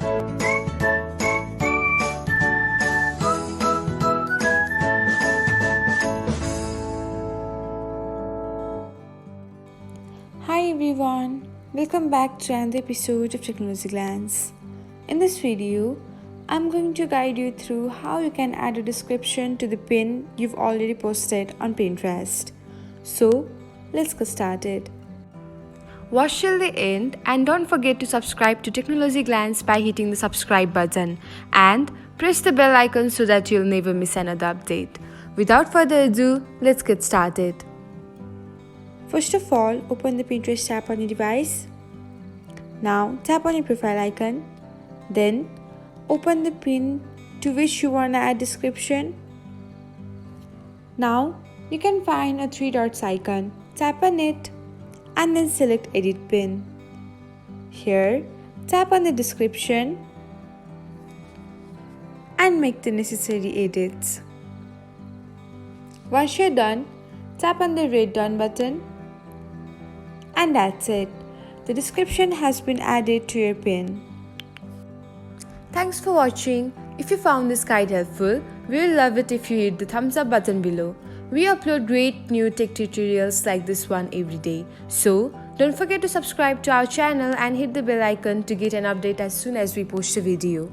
Hi everyone, welcome back to another episode of Technologyglance. In this video, I'm going to guide you through how you can add a description to the pin you've already posted on Pinterest. So, let's get started. Watch till the end and don't forget to subscribe to Technologyglance by hitting the subscribe button and press the bell icon so that you'll never miss another update. Without further ado, let's get started. First of all, open the Pinterest app on your device. Now, tap on your profile icon. Then, open the pin to which you want to add description. Now, you can find a three dots icon. Tap on it and then select Edit Pin. Here, tap on the description and make the necessary edits. Once you're done, tap on the red Done button. And that's it. The description has been added to your pin. Thanks for watching. If you found this guide helpful, we will love it if you hit the thumbs up button below. We upload great new tech tutorials like this one every day. So, don't forget to subscribe to our channel and hit the bell icon to get an update as soon as we post a video.